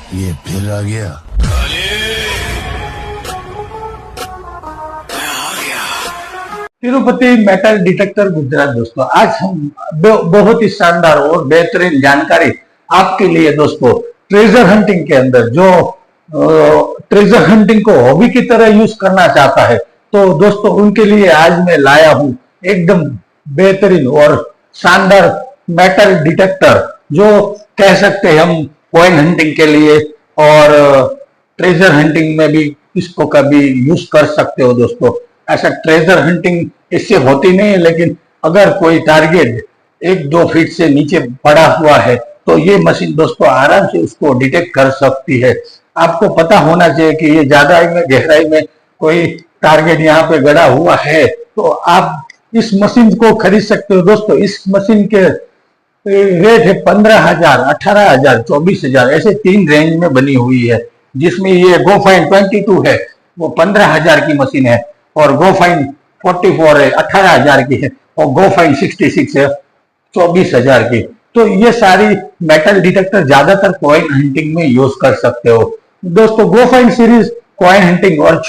ये फिर आ गया। तिरुपति मेटल डिटेक्टर गुजरात दोस्तों, आज हम बहुत ही शानदार और बेहतरीन जानकारी आपके लिए दोस्तों, ट्रेजर हंटिंग के अंदर जो ट्रेजर हंटिंग को हॉबी की तरह यूज करना चाहता है, तो दोस्तों उनके लिए आज मैं लाया हूं एकदम बेहतरीन और शानदार मेटल डिटेक्टर, जो कह सकते हैं हम कॉइन हंटिंग के लिए और ट्रेजर हंटिंग में भी इसको कभी यूज कर सकते हो दोस्तों। ऐसा ट्रेजर हंटिंग इससे होती नहीं है, लेकिन अगर कोई टारगेट 1-2 फीट से नीचे पड़ा हुआ है तो ये मशीन दोस्तों आराम से उसको डिटेक्ट कर सकती है। आपको पता होना चाहिए कि ये ज्यादा में गहराई में कोई टारगेट यहाँ पे गड़ा हुआ है तो आप इस मशीन को खरीद सकते हो दोस्तों। इस मशीन के रेट है 15,000, 18,000, 24,000, ऐसे 3 रेंज में बनी हुई है, जिसमें ये GoFind 22 है, वो 15,000 की मशीन है, और GoFind 44 है, 18,000 की है, और GoFind 66 है, 24,000 की। तो ये सारी मेटल डिटेक्टर ज्यादातर कॉइन हंटिंग में यूज कर सकते हो दोस्तों। GoFind सीरीज कॉइन हंटिंग और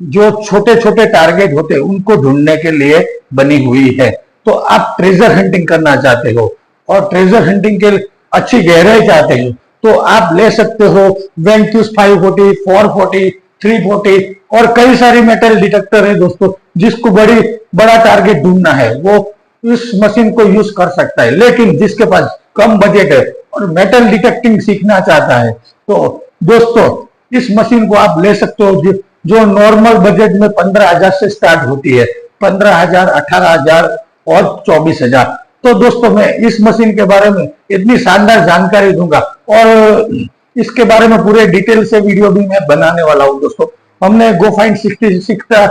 जो छोटे छोटे टारगेट होते हैं उनको ढूंढने के लिए बनी हुई है। तो आप ट्रेजर हंटिंग करना चाहते हो और ट्रेजर हंटिंग के अच्छी गहराई चाहते हो तो आप ले सकते हो Ventus 540, 440, 340 और कई सारी मेटल डिटेक्टर है दोस्तों। जिसको बड़ा टारगेट ढूंढना है वो इस मशीन को यूज कर सकता है, लेकिन जिसके पास कम बजट है और मेटल डिटेक्टिंग सीखना चाहता है तो दोस्तों इस मशीन को आप ले सकते हो, जो नॉर्मल बजट में 15,000 से स्टार्ट होती है, 15,000, 18,000 और 24,000। तो दोस्तों मैं इस मशीन के बारे में इतनी शानदार जानकारी दूंगा और इसके बारे में पूरे डिटेल से वीडियो भी मैं बनाने वाला हूं दोस्तों। हमने GoFind 66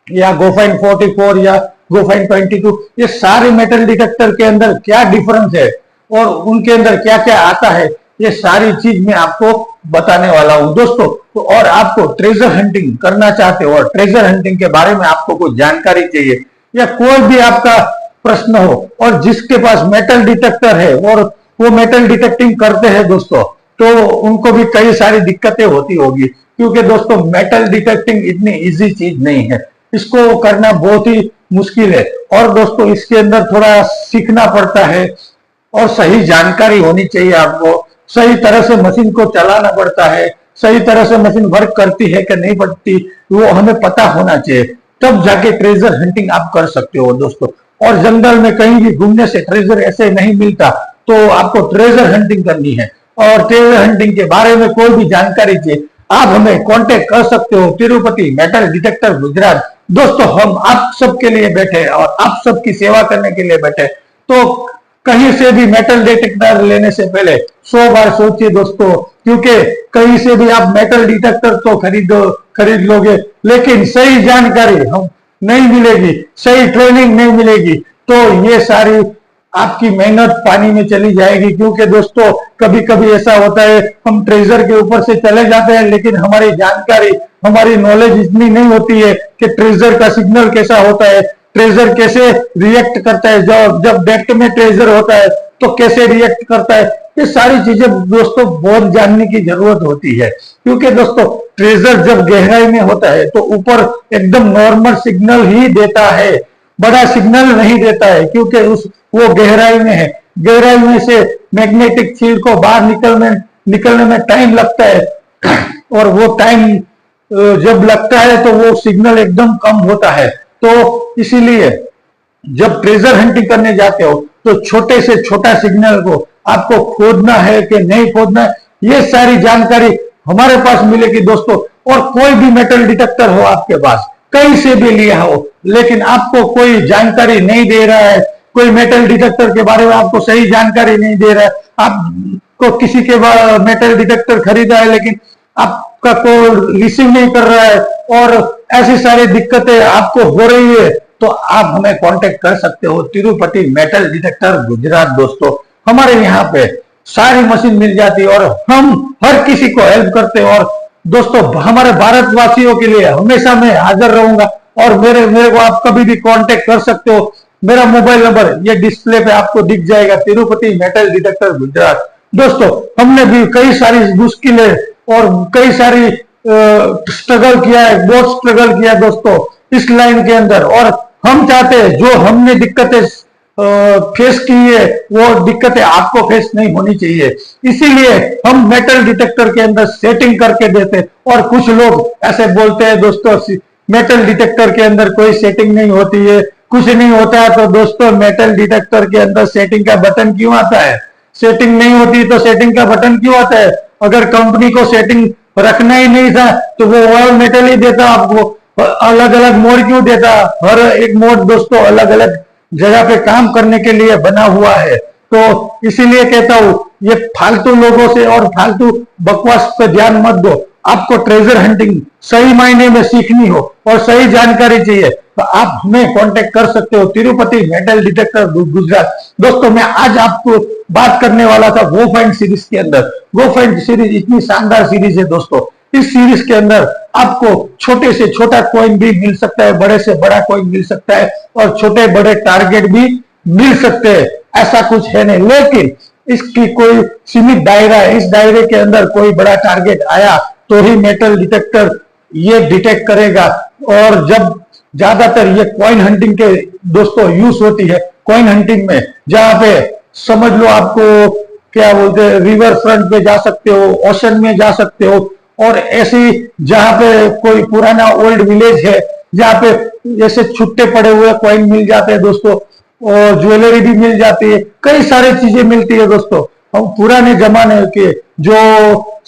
या GoFind 44 या GoFind 22, ये सारे मेटल डिटेक्टर के अंदर क्या डिफरेंस है और उनके अंदर क्या क्या आता है, ये सारी चीज मैं आपको बताने वाला हूं दोस्तों। तो और आपको ट्रेजर हंटिंग करना चाहते हो और ट्रेजर हंटिंग के बारे में आपको कुछ जानकारी चाहिए या कोई भी आपका प्रश्न हो और जिसके पास मेटल डिटेक्टर है और वो मेटल डिटेक्टिंग करते हैं दोस्तों, तो उनको भी कई सारी दिक्कतें होती होगी, क्योंकि दोस्तों मेटल डिटेक्टिंग इतनी इजी चीज नहीं है, इसको करना बहुत ही मुश्किल है और दोस्तों इसके अंदर थोड़ा सीखना पड़ता है और सही जानकारी होनी चाहिए। आपको सही तरह से मशीन को चलाना पड़ता है, सही तरह से मशीन वर्क करती है कि नहीं करती वो हमें पता होना चाहिए, तब जाके ट्रेजर हंटिंग आप कर सकते हो दोस्तों। और जंगल में कहीं भी घूमने से ट्रेजर ऐसे नहीं मिलता, तो आपको ट्रेजर हंटिंग करनी है और ट्रेजर हंटिंग के बारे में कोई भी जानकारी चाहिए आप हमें कांटेक्ट कर सकते हो। तिरुपति मेटल डिटेक्टर गुजरात दोस्तों, हम आप सबके लिए बैठे और आप सबकी सेवा करने के लिए बैठे। तो कहीं से भी मेटल डिटेक्टर लेने से पहले 100 बार सोचिए दोस्तों, क्योंकि कहीं से भी आप मेटल डिटेक्टर तो खरीद लोगे, लेकिन सही जानकारी हम नहीं मिलेगी, सही ट्रेनिंग नहीं मिलेगी, तो ये सारी आपकी मेहनत पानी में चली जाएगी। क्योंकि दोस्तों कभी कभी ऐसा होता है हम ट्रेजर के ऊपर से चले जाते हैं, लेकिन हमारी जानकारी, हमारी नॉलेज इतनी नहीं होती है कि ट्रेजर का सिग्नल कैसा होता है, ट्रेजर कैसे रिएक्ट करता है, जब डेप्थ में ट्रेजर होता है तो कैसे रिएक्ट करता है, ये सारी चीजें दोस्तों बहुत जानने की जरूरत होती है। क्योंकि दोस्तों ट्रेजर जब गहराई में होता है तो ऊपर एकदम नॉर्मल सिग्नल ही देता है, बड़ा सिग्नल नहीं देता है, क्योंकि वो गहराई में है। गहराई में से मैग्नेटिक फील्ड को बाहर निकलने में टाइम लगता है और वो टाइम जब लगता है तो वो सिग्नल एकदम कम होता है। तो इसीलिए जब ट्रेजर हंटिंग करने जाते हो तो छोटे से छोटा सिग्नल को आपको खोदना है कि नहीं खोदना है, ये सारी जानकारी हमारे पास मिलेगी दोस्तों। और कोई भी मेटल डिटेक्टर हो आपके पास, कहीं से भी लिया हो, लेकिन आपको कोई जानकारी नहीं दे रहा है, कोई मेटल डिटेक्टर के बारे में आपको सही जानकारी नहीं दे रहा है, आपको किसी के मेटल डिटेक्टर खरीदा है लेकिन आपका कोई रिसीव नहीं कर रहा है और ऐसी सारी दिक्कतें आपको हो रही है, तो आप हमें कांटेक्ट कर सकते हो। तिरुपति मेटल डिटेक्टर गुजरात दोस्तों, हमारे यहाँ पे सारी मशीन मिल जाती है और हम हर किसी को हेल्प करते हैं। और दोस्तों हमारे भारतवासियों के लिए हमेशा मैं हाजिर रहूंगा और मेरे को आप कभी भी कांटेक्ट कर सकते हो। मेरा मोबाइल नंबर ये डिस्प्ले पे आपको दिख जाएगा, तिरुपति मेटल डिटेक्टर गुजरात। दोस्तों हमने भी कई सारी मुश्किलें और कई सारी स्ट्रगल किया है, बहुत स्ट्रगल किया दोस्तों इस लाइन के अंदर। और हम चाहते हैं जो हमने दिक्कतें फेस की है वो दिक्कतें आपको फेस नहीं होनी चाहिए, इसीलिए हम मेटल डिटेक्टर के अंदर सेटिंग करके देते हैं। और कुछ लोग ऐसे बोलते हैं दोस्तों मेटल डिटेक्टर के अंदर कोई सेटिंग नहीं होती है, कुछ नहीं होता है। तो दोस्तों मेटल डिटेक्टर के अंदर सेटिंग का बटन क्यों आता है? सेटिंग नहीं होती तो सेटिंग का बटन क्यों आता है? अगर कंपनी को सेटिंग रखना ही नहीं था तो वो ऑल मेटल ही देता आपको, अलग अलग मोड क्यों देता? हर एक मोड दोस्तों अलग अलग जगह पे काम करने के लिए बना हुआ है। तो इसीलिए कहता हूं ये फालतू लोगों से और फालतू बकवास पे ध्यान मत दो। आपको ट्रेजर हंटिंग सही मायने में सीखनी हो और सही जानकारी चाहिए तो आप हमें कांटेक्ट कर सकते हो, तिरुपति मेटल डिटेक्टर गुजरात। दोस्तों मैं आज आपको बात करने वाला था गो फाइंड सीरीज के अंदर। गो फाइंड सीरीज इतनी शानदार सीरीज है दोस्तों, इस सीरीज के अंदर आपको छोटे से छोटा कॉइन भी मिल सकता है, बड़े से बड़ा कॉइन मिल सकता है और छोटे बड़े टारगेट भी मिल सकते हैं, ऐसा कुछ है नहीं। लेकिन इसकी कोई सीमित दायरा है, इस दायरे के अंदर कोई बड़ा टारगेट आया तो ही मेटल डिटेक्टर ये डिटेक्ट करेगा। और जब ज्यादातर ये कॉइन हंटिंग के दोस्तों यूज होती है, कॉइन हंटिंग में जहां पे समझ लो आपको क्या बोलते हैं रिवर फ्रंट पे जा सकते हो, ओशन में जा सकते हो, और ऐसी जहां पे कोई पुराना ओल्ड विलेज है जहां पे ऐसे छुट्टे पड़े हुए कॉइन मिल जाते हैं दोस्तों, और ज्वेलरी भी मिल जाती है, कई सारी चीजें मिलती है दोस्तों। हम पुराने जमाने के जो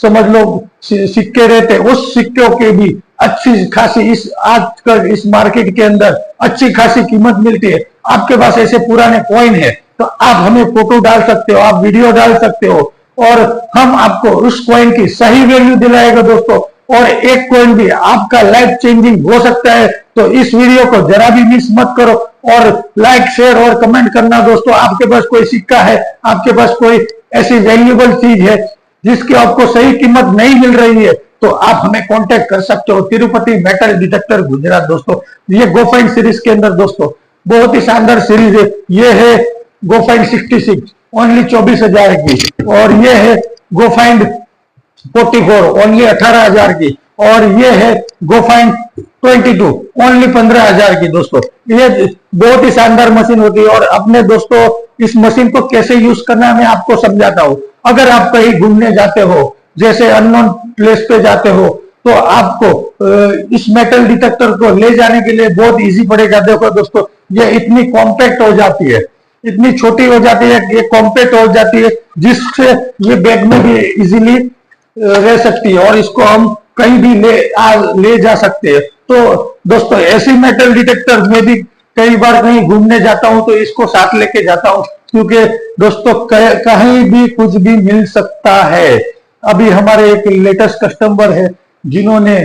समझ लो सिक्के रहते उस सिक्कों के भी अच्छी खासी इस आजकल इस मार्केट के अंदर अच्छी खासी कीमत मिलती है। आपके पास ऐसे पुराने कॉइन है तो आप हमें फोटो डाल सकते हो, आप वीडियो डाल सकते हो और हम आपको उस कॉइन की सही वैल्यू दिलाएगा दोस्तों। और एक कॉइन भी आपका लाइफ चेंजिंग हो सकता है। तो इस वीडियो को जरा भी मिस मत करो और लाइक शेयर और कमेंट करना दोस्तों। आपके पास कोई सिक्का है, आपके पास कोई ऐसी वैल्यूएबल चीज है जिसकी आपको सही कीमत नहीं मिल रही है तो आप हमें कांटेक्ट कर सकते हो, तिरुपति मेटल डिटेक्टर गुजरात। दोस्तों ये गो फाइंड सीरीज के अंदर दोस्तों बहुत ही शानदार सीरीज है। ये है गो फाइंड 66 ओनली 24,000 की, और ये है गो फाइंड 44 ओनली 18,000 की, और ये है गो फाइंड 22 ओनली 15,000 की। दोस्तों ये बहुत ही शानदार मशीन होती है। और अपने दोस्तों इस मशीन को कैसे यूज करना है मैं आपको समझाता हूं। अगर आप कहीं घूमने जाते हो, जैसे अननोन प्लेस पे जाते हो, तो आपको इस मेटल डिटेक्टर को ले जाने के लिए बहुत इजी पड़ेगा। देखो दोस्तों ये इतनी कॉम्पैक्ट हो जाती है, इतनी छोटी हो जाती है, ये कॉम्पैक्ट हो जाती है जिससे ये बैग में भी इजीली रह सकती है और इसको हम कहीं भी ले जा सकते हैं। तो दोस्तों ऐसी मेटल डिटेक्टर में भी कई बार कहीं घूमने जाता हूं तो इसको साथ लेके जाता हूं, क्योंकि दोस्तों कहीं भी कुछ भी मिल सकता है। अभी हमारे एक लेटेस्ट कस्टमर है जिन्होंने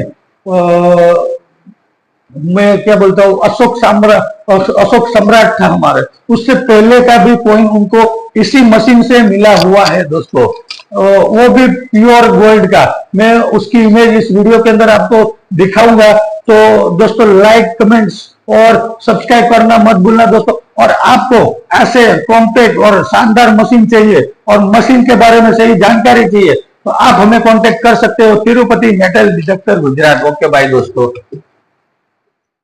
मैं क्या बोलता हूँ अशोक सम्राट था हमारे, उससे पहले का भी कॉइन उनको इसी मशीन से मिला हुआ है दोस्तों, वो भी प्योर गोल्ड का। मैं उसकी इमेज इस वीडियो के अंदर आपको दिखाऊंगा। तो दोस्तों लाइक कमेंट्स और सब्सक्राइब करना मत भूलना दोस्तों। और आपको ऐसे कॉम्पैक्ट और शानदार मशीन चाहिए और मशीन के बारे में सही जानकारी चाहिए तो आप हमें कांटेक्ट कर सकते हो, Tirupati metal detector Gujarat. Okay bye दोस्तों।